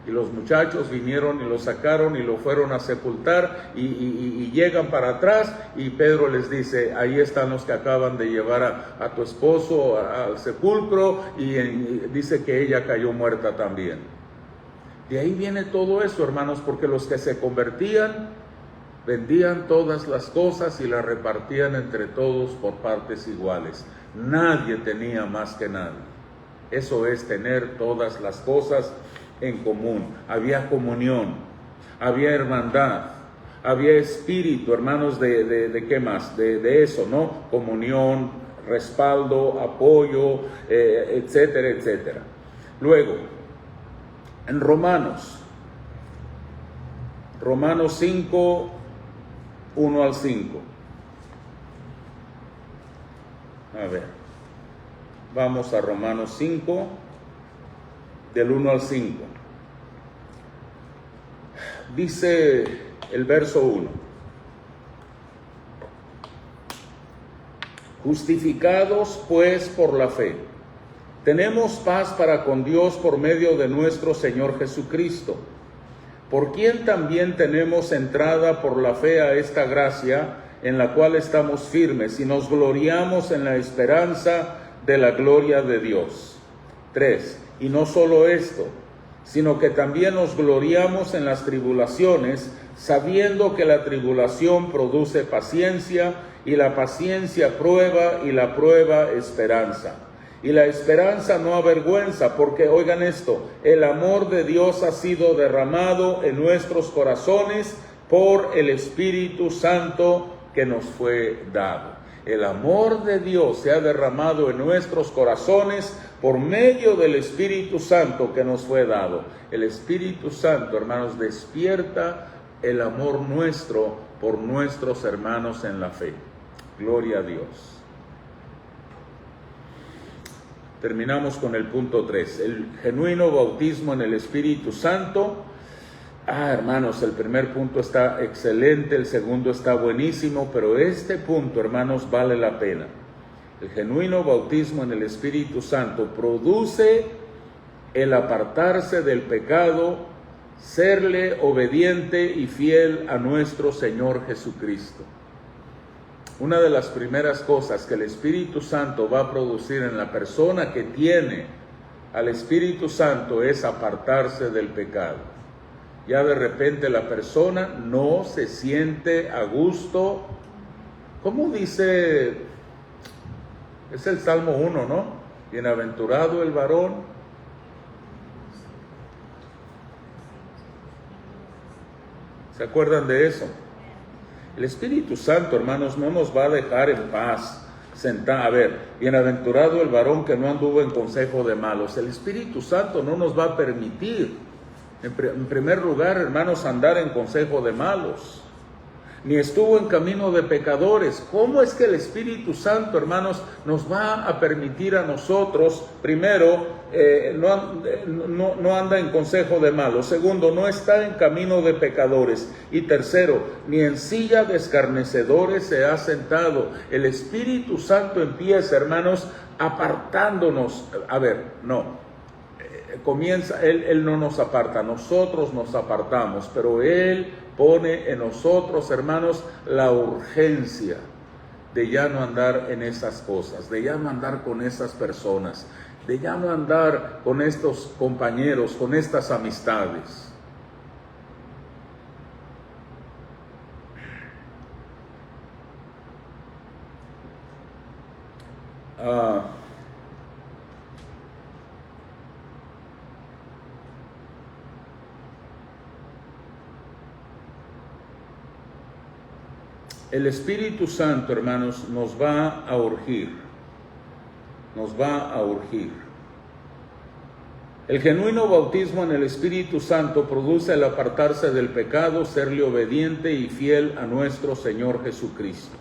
Y los muchachos vinieron y lo sacaron y lo fueron a sepultar y llegan para atrás y Pedro les dice, ahí están los que acaban de llevar a tu esposo al sepulcro y dice que ella cayó muerta también. De ahí viene todo eso, hermanos, porque los que se convertían vendían todas las cosas y las repartían entre todos por partes iguales. Nadie tenía más que nadie. Eso es tener todas las cosas en común. Había comunión, había hermandad, había espíritu, hermanos, de ¿qué más? De eso, ¿no? Comunión, respaldo, apoyo, etcétera, etcétera. Luego, en Romanos 5, 1 al 5. A ver, vamos a Romanos 5, del 1 al 5. Dice el verso 1: justificados pues por la fe, tenemos paz para con Dios por medio de nuestro Señor Jesucristo, por quien también tenemos entrada por la fe a esta gracia, en la cual estamos firmes y nos gloriamos en la esperanza de la gloria de Dios. 3. Y no solo esto, sino que también nos gloriamos en las tribulaciones, sabiendo que la tribulación produce paciencia, y la paciencia prueba, y la prueba esperanza. Y la esperanza no avergüenza, porque, oigan esto, el amor de Dios ha sido derramado en nuestros corazones por el Espíritu Santo que nos fue dado. El amor de Dios se ha derramado en nuestros corazones por medio del Espíritu Santo que nos fue dado. El Espíritu Santo, hermanos, despierta el amor nuestro por nuestros hermanos en la fe. Gloria a Dios. Terminamos con el punto 3, el genuino bautismo en el Espíritu Santo. Hermanos, el primer punto está excelente, el segundo está buenísimo, pero este punto, hermanos, vale la pena. El genuino bautismo en el Espíritu Santo produce el apartarse del pecado, serle obediente y fiel a nuestro Señor Jesucristo. Una de las primeras cosas que el Espíritu Santo va a producir en la persona que tiene al Espíritu Santo es apartarse del pecado. Ya de repente la persona no se siente a gusto. ¿Cómo dice? Es el Salmo 1, ¿no? Bienaventurado el varón. ¿Se acuerdan de eso? El Espíritu Santo, hermanos, no nos va a dejar en paz. A ver, bienaventurado el varón que no anduvo en consejo de malos. El Espíritu Santo no nos va a permitir, en primer lugar, hermanos, andar en consejo de malos, ni estuvo en camino de pecadores. ¿Cómo es que el Espíritu Santo, hermanos, nos va a permitir a nosotros, primero, no anda en consejo de malos; segundo, no está en camino de pecadores; y tercero, ni en silla de escarnecedores se ha sentado? El Espíritu Santo empieza, hermanos, apartándonos. A ver, no. Comienza, Él no nos aparta, nosotros nos apartamos, pero Él pone en nosotros, hermanos, la urgencia de ya no andar en esas cosas, de ya no andar con esas personas, de ya no andar con estos compañeros, con estas amistades. El Espíritu Santo, hermanos, nos va a urgir. Nos va a urgir. El genuino bautismo en el Espíritu Santo produce el apartarse del pecado, serle obediente y fiel a nuestro Señor Jesucristo.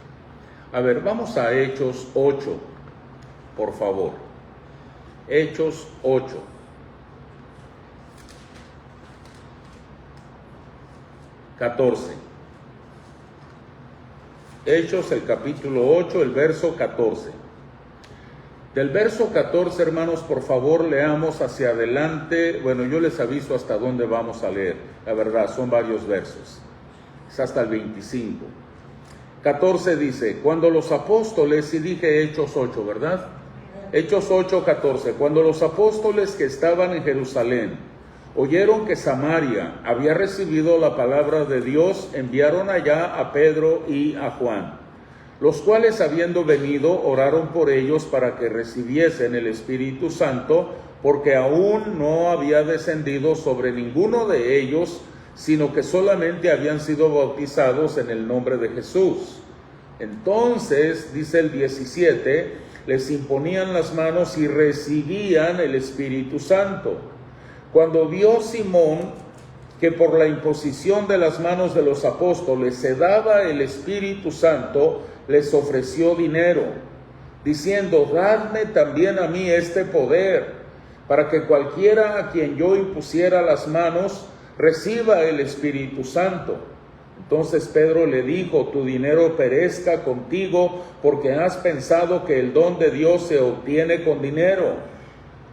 A ver, vamos a Hechos 8, por favor. Hechos 8. Hechos, el capítulo 8, el verso 14. Del verso 14, hermanos, por favor, leamos hacia adelante. Bueno, yo les aviso hasta dónde vamos a leer. La verdad, son varios versos. Es hasta el 25. 14 dice: cuando los apóstoles, y dije Hechos 8, ¿verdad? Hechos 8, 14. Cuando los apóstoles que estaban en Jerusalén oyeron que Samaria había recibido la palabra de Dios, enviaron allá a Pedro y a Juan, los cuales, habiendo venido, oraron por ellos para que recibiesen el Espíritu Santo, porque aún no había descendido sobre ninguno de ellos, sino que solamente habían sido bautizados en el nombre de Jesús. Entonces, dice el 17, les imponían las manos y recibían el Espíritu Santo. Cuando vio Simón que por la imposición de las manos de los apóstoles se daba el Espíritu Santo, les ofreció dinero, diciendo: dadme también a mí este poder, para que cualquiera a quien yo impusiera las manos reciba el Espíritu Santo. Entonces Pedro le dijo: tu dinero perezca contigo, porque has pensado que el don de Dios se obtiene con dinero.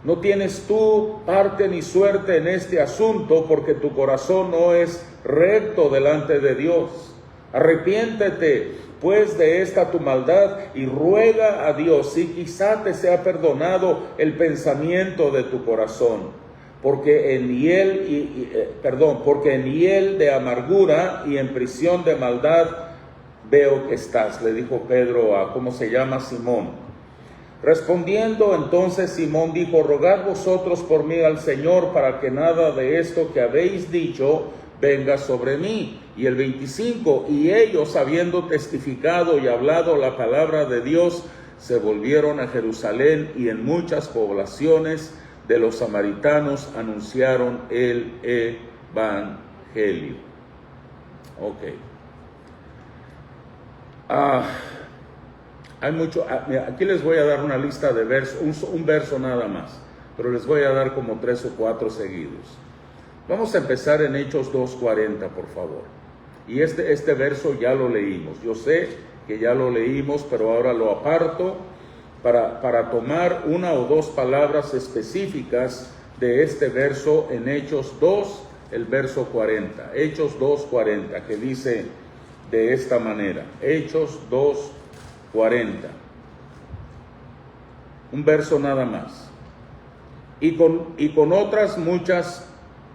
No tienes tú parte ni suerte en este asunto, porque tu corazón no es recto delante de Dios. Arrepiéntete pues de esta tu maldad y ruega a Dios si quizá te sea perdonado el pensamiento de tu corazón, porque en hiel de amargura y en prisión de maldad veo que estás, le dijo Pedro a, ¿cómo se llama? Simón. Respondiendo entonces Simón dijo: rogad vosotros por mí al Señor, para que nada de esto que habéis dicho venga sobre mí. Y el 25, y ellos, habiendo testificado y hablado la palabra de Dios, se volvieron a Jerusalén, y en muchas poblaciones de los samaritanos anunciaron el evangelio. Ok. Hay mucho, aquí les voy a dar una lista de versos, un verso nada más, pero les voy a dar como 3 o 4 seguidos. Vamos a empezar en Hechos 2:40, por favor. Y este verso ya lo leímos. Yo sé que ya lo leímos, pero ahora lo aparto para tomar una o dos palabras específicas de este verso en Hechos 2, el verso 40. Hechos 2:40, que dice de esta manera. Hechos 2:40. Un verso nada más. Y con otras muchas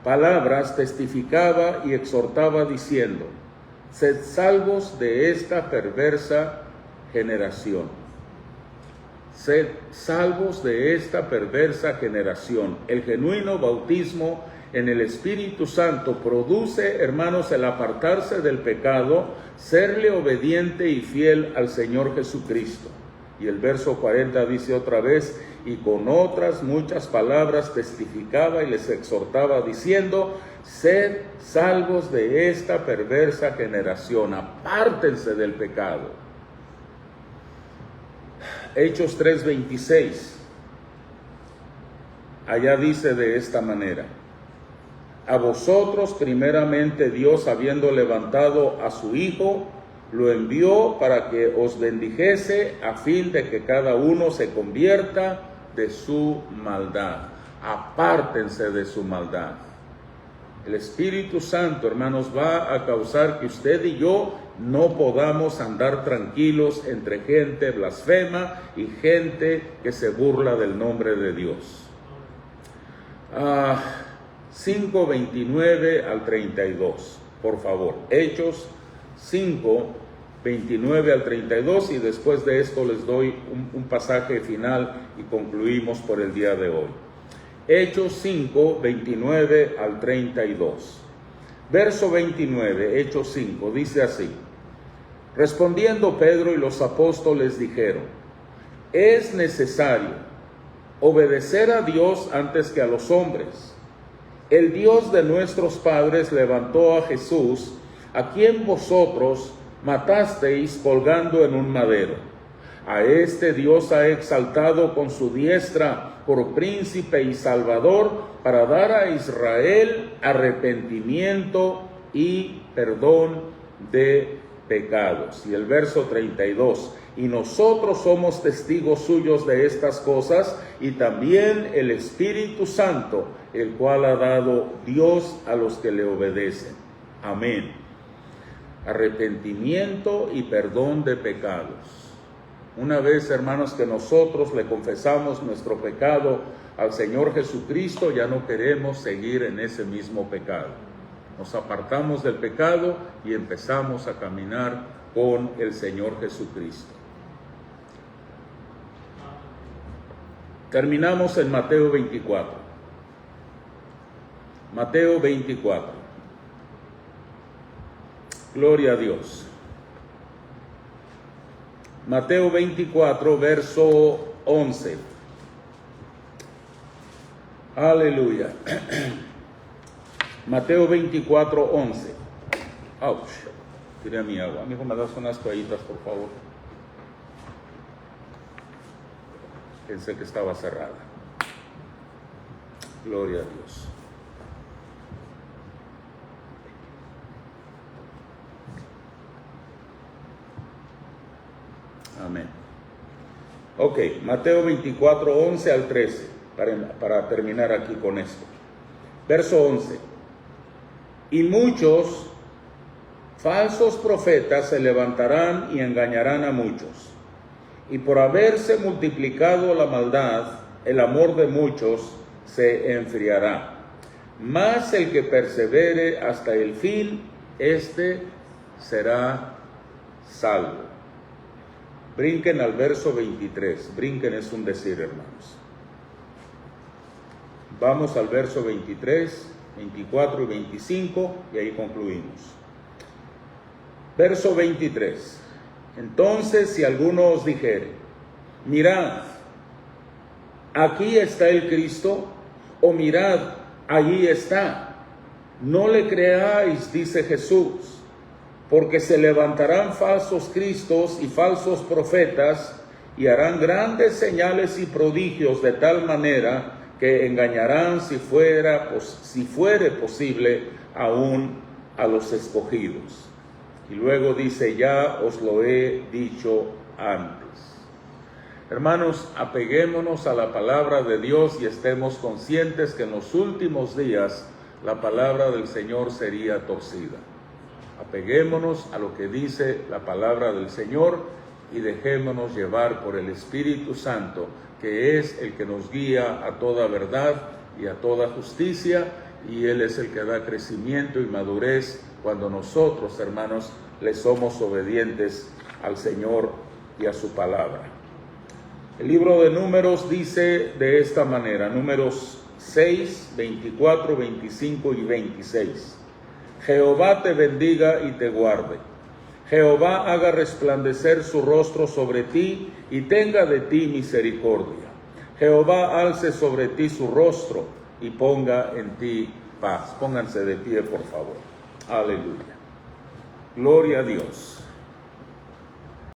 palabras testificaba y exhortaba diciendo: sed salvos de esta perversa generación. Sed salvos de esta perversa generación. El genuino bautismo en el Espíritu Santo produce, hermanos, el apartarse del pecado, serle obediente y fiel al Señor Jesucristo. Y el verso 40 dice otra vez: y con otras muchas palabras testificaba y les exhortaba diciendo: sed salvos de esta perversa generación, apártense del pecado. Hechos 3:26, allá dice de esta manera: a vosotros primeramente Dios, habiendo levantado a su Hijo, lo envió para que os bendijese, a fin de que cada uno se convierta de su maldad. Apártense de su maldad. El Espíritu Santo, hermanos, va a causar que usted y yo no podamos andar tranquilos entre gente blasfema y gente que se burla del nombre de Dios. 5:29 al 32, por favor. Hechos 5:29 al 32, y después de esto les doy un pasaje final y concluimos por el día de hoy. Hechos 5:29 al 32. Verso 29, Hechos 5, dice así: respondiendo Pedro y los apóstoles dijeron: es necesario obedecer a Dios antes que a los hombres. El Dios de nuestros padres levantó a Jesús, a quien vosotros matasteis colgando en un madero. A este Dios ha exaltado con su diestra por príncipe y salvador, para dar a Israel arrepentimiento y perdón de pecados. Y el verso 32, y nosotros somos testigos suyos de estas cosas, y también el Espíritu Santo, el cual ha dado Dios a los que le obedecen. Amén. Arrepentimiento y perdón de pecados. Una vez, hermanos, que nosotros le confesamos nuestro pecado al Señor Jesucristo, ya no queremos seguir en ese mismo pecado. Nos apartamos del pecado y empezamos a caminar con el Señor Jesucristo. Terminamos en Mateo 24. Mateo 24. Gloria a Dios. Mateo 24, verso 11. Aleluya. Mateo 24, 11. Ouch. Tiré mi agua. Amigo, me das unas toallitas, por favor. Pensé que estaba cerrada. Gloria a Dios. Amén. Ok, Mateo 24, 11 al 13, para terminar aquí con esto. Verso 11. Y muchos falsos profetas se levantarán y engañarán a muchos. Y por haberse multiplicado la maldad, el amor de muchos se enfriará. Mas el que persevere hasta el fin, este será salvo. Brinquen al verso 23. Brinquen es un decir, hermanos. Vamos al verso 23, 24 y 25 y ahí concluimos. Verso 23. Entonces, si alguno os dijere, mirad, aquí está el Cristo, o mirad, allí está, no le creáis, dice Jesús. Porque se levantarán falsos cristos y falsos profetas y harán grandes señales y prodigios de tal manera que engañarán, si fuere posible, aún a los escogidos. Y luego dice, ya os lo he dicho antes. Hermanos, apeguémonos a la palabra de Dios y estemos conscientes que en los últimos días la palabra del Señor sería torcida. Apeguémonos a lo que dice la palabra del Señor y dejémonos llevar por el Espíritu Santo, que es el que nos guía a toda verdad y a toda justicia, y Él es el que da crecimiento y madurez cuando nosotros, hermanos, le somos obedientes al Señor y a su palabra. El libro de Números dice de esta manera, Números 6, 24, 25 y 26. Jehová te bendiga y te guarde. Jehová haga resplandecer su rostro sobre ti y tenga de ti misericordia. Jehová alce sobre ti su rostro y ponga en ti paz. Pónganse de pie, por favor. Aleluya. Gloria a Dios.